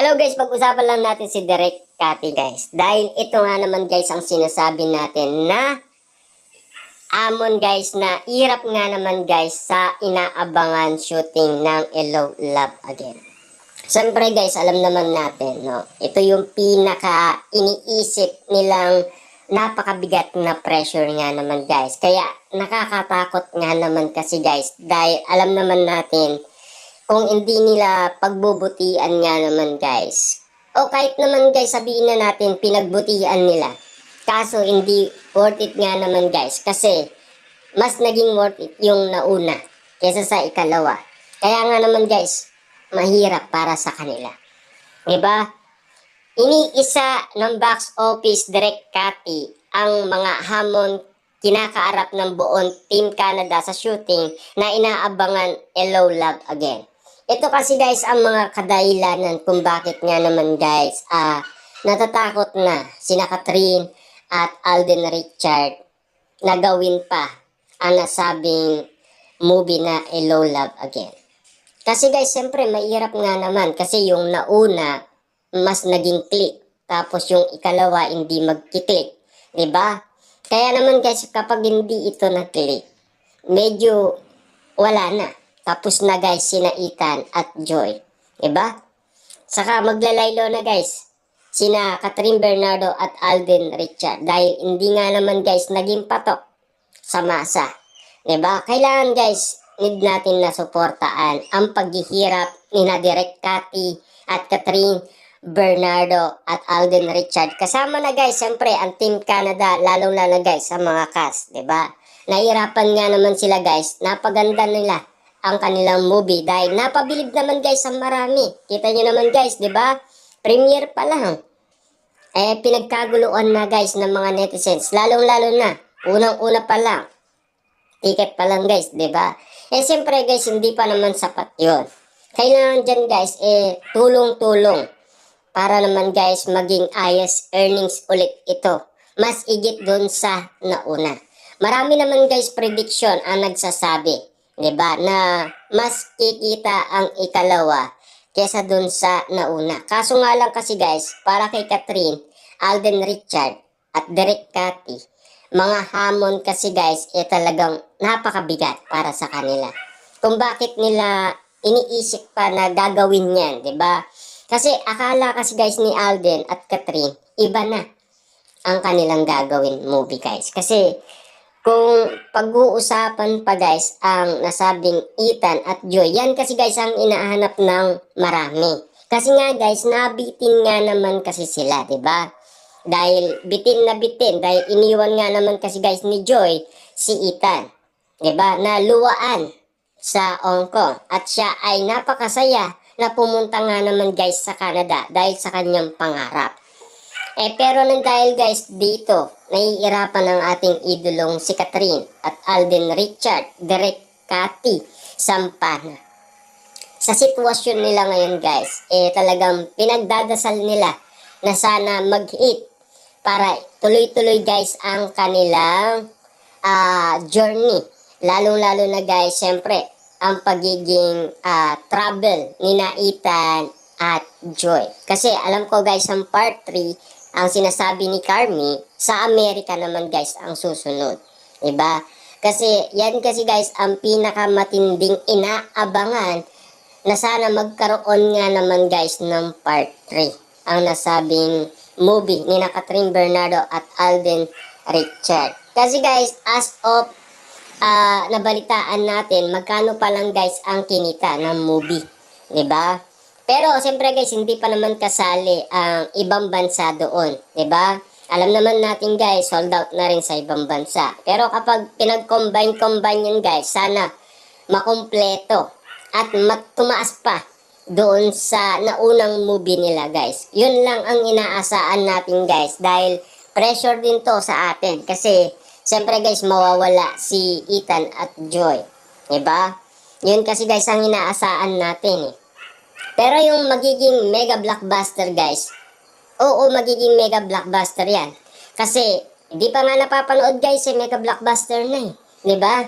Hello guys, pag-usapan lang natin si Direk Cathy guys. Dahil ito nga naman guys ang sinasabi natin na amon guys na hirap nga naman guys sa inaabangan shooting ng Hello Love Again. Siyempre guys, alam naman natin, no? Ito yung pinaka iniisip nilang napakabigat na pressure nga naman guys. Kaya nakakatakot nga naman kasi guys. Dahil alam naman natin kung hindi nila pagbubutian nga naman guys. O kahit naman guys sabihin na natin pinagbutian nila. Kaso hindi worth it nga naman guys. Kasi mas naging worth it yung nauna kaysa sa ikalawa. Kaya nga naman guys, mahirap para sa kanila. Diba? Iniisa ng box office Direk Cathy ang mga hamon kinakaarap ng buong Team Canada sa shooting na inaabangan Hello Love Again. Ito kasi guys ang mga kadahilanan kung bakit nga naman guys natatakot na sina Catherine at Alden Richard na gawin pa ang nasabing movie na Hello Love Again. Kasi guys siyempre mahirap nga naman kasi yung nauna mas naging click tapos yung ikalawa hindi magkiklik, diba? Kaya naman guys kapag hindi ito nag-click medyo wala na. Tapos na guys, sina Ethan at Joy. Diba? Saka maglalaylo na guys, sina Catherine Bernardo at Alden Richard. Dahil hindi nga naman guys, naging patok sa masa. Diba? Kailangan guys, need natin na suportaan ang paghihirap ni Direk Cathy at Catherine Bernardo at Alden Richard. Kasama na guys, siyempre, ang Team Canada, lalong lalo guys, sa mga cast. Diba? Nahirapan nga naman sila guys, napaganda nila ang kanilang movie dahil napabilib naman guys sa marami. Kita nyo naman guys, di ba? Premiere pa lang. Pinagkaguluan na guys ng mga netizens. Lalong-lalo na. Unang-una pa lang. Ticket pa lang guys, di ba? Siyempre guys, hindi pa naman sapat yon. Kailangan dyan guys, tulong-tulong. Para naman guys, maging ayos earnings ulit ito. Mas igit dun sa nauna. Marami naman guys, prediction ang nagsasabi. Diba? Na mas kikita ang ikalawa kesa dun sa nauna. Kaso nga lang kasi guys, para kay Catherine, Alden Richard at Direk Cathy, mga hamon kasi guys, talagang napakabigat para sa kanila. Kung bakit nila iniisip pa na gagawin yan, diba? Kasi akala kasi guys ni Alden at Catherine, iba na ang kanilang gagawin movie guys. Kasi kung pag-uusapan pa guys ang nasabing Ethan at Joy, yan kasi guys ang inahanap ng marami. Kasi nga guys, nabitin nga naman kasi sila, diba? Dahil bitin na bitin, dahil iniwan nga naman kasi guys ni Joy si Ethan, diba? Na luwaan sa Hong Kong at siya ay napakasaya na pumunta nga naman guys sa Canada dahil sa kanyang pangarap. Pero nang dahil guys dito, nahihirapan ang ating idolong si Catherine at Alden Richard, Direk Cathy, Sampana. Sa sitwasyon nila ngayon guys, talagang pinagdadasal nila na sana mag-hit para tuloy-tuloy guys ang kanilang journey. Lalong-lalo na guys, syempre, ang pagiging travel ni Ethan at Joy. Kasi alam ko guys, ang part 3, ang sinasabi ni Carmi, sa Amerika naman guys ang susunod. Diba? Kasi yan kasi guys ang pinakamatinding inaabangan na sana magkaroon nga naman guys ng part 3. Ang nasabing movie ni Catherine Bernardo at Alden Richard. Kasi guys, as of nabalitaan natin, magkano pa lang guys ang kinita ng movie. Diba? Pero siyempre guys, hindi pa naman kasali ang ibang bansa doon, 'di ba? Alam naman natin guys, sold out na rin sa ibang bansa. Pero kapag pinag-combine yan guys, sana makumpleto at tumaas pa doon sa naunang movie nila guys. Yun lang ang inaasaan natin guys dahil pressure din to sa atin kasi siyempre guys mawawala si Ethan at Joy, 'di ba? Yun kasi guys ang inaasaan natin Pero yung magiging mega blockbuster guys, oo magiging mega blockbuster yan. Kasi hindi pa nga napapanood guys mega blockbuster na diba?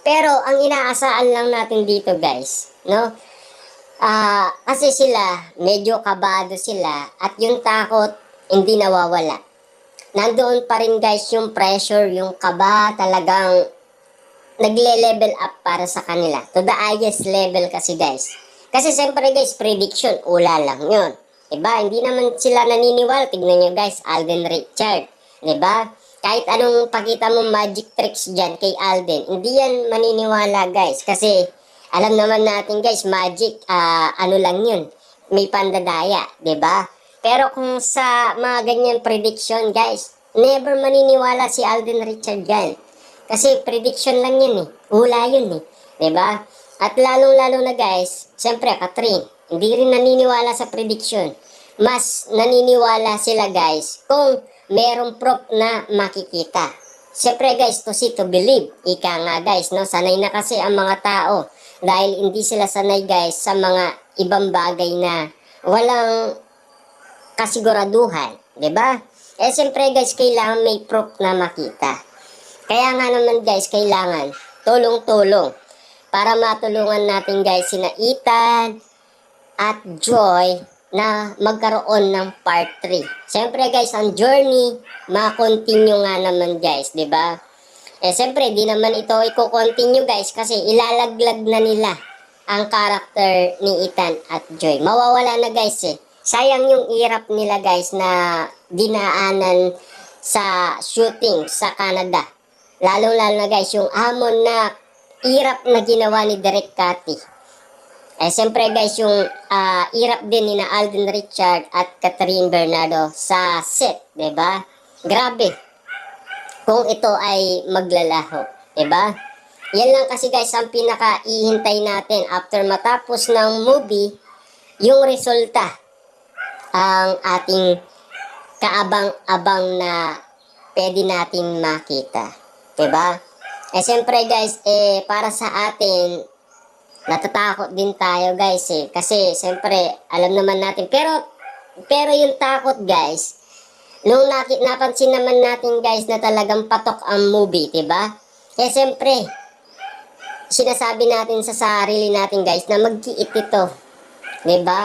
Pero ang inaasaan lang natin dito guys, no? Kasi sila, medyo kabado sila at yung takot hindi nawawala. Nandoon pa rin guys yung pressure, yung kaba talagang nagle-level up para sa kanila. To the highest level kasi guys. Kasi siyempre guys, prediction, ula lang yun. Diba? Hindi naman sila naniniwala. Tignan nyo guys, Alden Richard. Diba? Kahit anong pakita mo magic tricks dyan kay Alden, hindi yan maniniwala guys. Kasi alam naman natin guys, magic, ano lang yun. May pandadaya. Diba? Pero kung sa mga ganyan prediction guys, never maniniwala si Alden Richard dyan. Kasi prediction lang yun eh. Hula yun eh. 'Di ba? At lalong-lalo na guys, siyempre Katrin, hindi rin naniniwala sa prediction. Mas naniniwala sila guys kung merong proof na makikita. Siyempre guys, to see to believe. Ika nga guys, no? Sanay na kasi ang mga tao. Dahil hindi sila sanay guys sa mga ibang bagay na walang kasiguraduhan. 'Di ba? Eh siyempre guys, kailangan may proof na makita. Kaya nga naman guys, kailangan tulong-tulong para matulungan natin guys sina Ethan at Joy na magkaroon ng part 3. Siyempre guys, ang journey, ma-continue nga naman guys, di ba? Eh siyempre, di naman ito i-continue guys kasi ilalaglag na nila ang character ni Ethan at Joy. Mawawala na guys eh. Sayang yung hirap nila guys na dinaanan sa shooting sa Canada. Lalo-lalo na guys, yung hamon na hirap na ginawa ni Derek Cathy. Eh, siyempre guys, yung hirap din ni na Alden Richard at Catherine Bernardo sa set, ba? Diba? Grabe. Kung ito ay maglalaho, ba? Diba? Yan lang kasi guys, ang pinaka-ihintay natin after matapos ng movie, yung resulta. Ang ating kaabang-abang na pwede natin makita. Diba? Eh, siyempre guys, para sa atin, natatakot din tayo guys eh. Kasi, siyempre, alam naman natin. Pero yung takot guys, nung napansin naman natin guys na talagang patok ang movie, diba? Eh, siyempre, sinasabi natin sa sarili natin guys na mag-iit ito. Diba?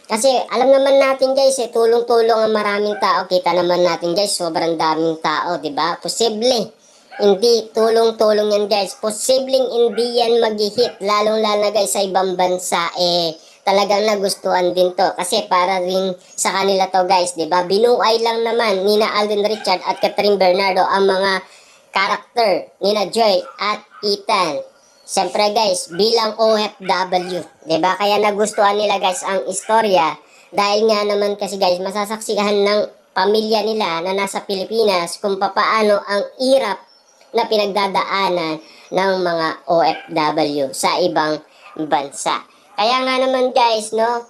Kasi, alam naman natin guys tulong-tulong ang maraming tao. Kita naman natin guys, sobrang daming tao, diba? Posible. Hindi, tulong-tulong yan guys. Posibleng hindi yan mag-hit. Lalong-lalo na guys sa ibang bansa, talagang nagustuhan din to. Kasi para rin sa kanila to guys, di ba? Binuay lang naman nina Alden Richard at Catherine Bernardo ang mga karakter nina Joy at Ethan. Siyempre guys, bilang OFW, di ba? Kaya nagustuhan nila guys ang istorya. Dahil nga naman kasi guys, masasaksihan ng pamilya nila na nasa Pilipinas kung papaano ang hirap na pinagdadaanan ng mga OFW sa ibang bansa. Kaya nga naman guys, no,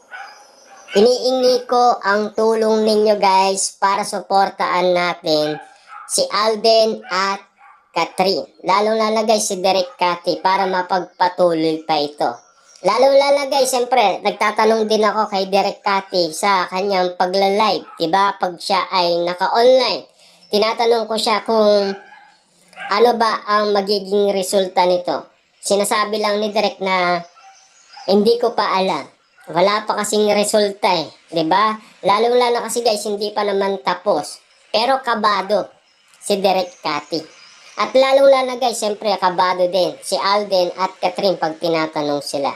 iniingi ko ang tulong ninyo guys para suportaan natin si Alden at Catherine. Lalong-lalo guys si Derek Cathy para mapagpatuloy pa ito. Lalong-lalo guys, siyempre, nagtatanong din ako kay Derek Cathy sa kanyang pagla-live. Diba? Pag siya ay naka-online, tinatanong ko siya kung ano ba ang magiging resulta nito? Sinasabi lang ni Derek na hindi ko pa alam. Wala pa kasing resulta eh. 'Di ba? Lalo-lalo kasi guys, hindi pa naman tapos. Pero kabado si Derek Cathy. At lalong-lalo guys, siyempre kabado din si Alden at Catherine pag tinatanong sila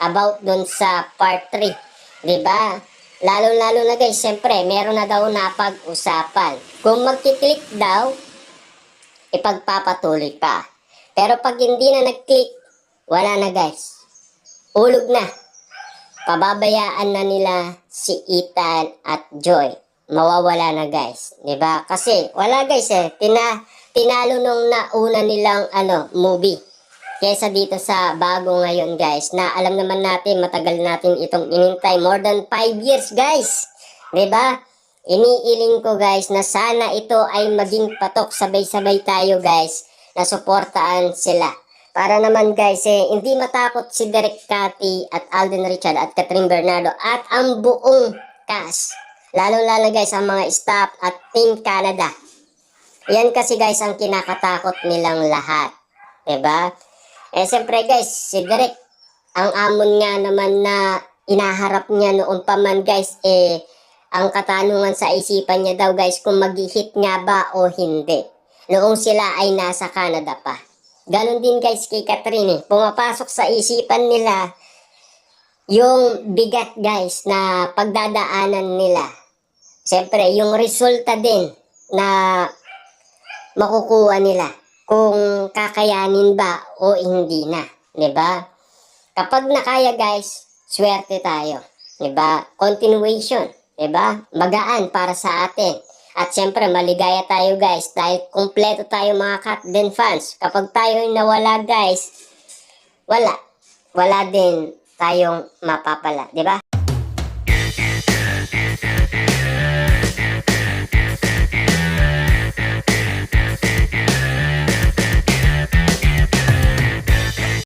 about dun sa part 3. 'Di ba? Lalo-lalo na guys, siyempre meron na daw napag-usapan. Kung magki-click daw, ipagpapatuloy pa. Pero pag hindi na nag-click, wala na guys. Ulog na. Pababayaan na nila si Ethan at Joy. Mawawala na guys. 'Di ba? Kasi wala guys tinalo nung nauna nilang movie. Kesa dito sa bago ngayon guys, na alam naman natin matagal natin itong inintay, more than 5 years guys. 'Di ba? Iniiling ko guys na sana ito ay maging patok, sabay-sabay tayo guys na suportaan sila. Para naman guys hindi matakot si Derek Cathy at Alden Richard at Catherine Bernardo at ang buong cast. Lalo-lalo guys ang mga staff at Team Canada. Yan kasi guys ang kinakatakot nilang lahat. 'Di ba? Siyempre guys, si Derek, ang amon nga naman na inaharap niya noon pa man guys, ang katanungan sa isipan niya daw guys kung mag-hit nga ba o hindi. Noong sila ay nasa Canada pa. Ganon din guys kay Catherine, pumapasok sa isipan nila yung bigat guys na pagdadaanan nila. Siyempre, yung resulta din na makukuha nila kung kakayanin ba o hindi na, 'di ba? Kapag nakaya guys, swerte tayo, 'di ba? Continuation, 'di ba? Magaan para sa atin. At siyempre, maligaya tayo guys dahil kumpleto tayo mga Katden fans. Kapag tayo nawala guys, wala din tayong mapapala, 'di ba?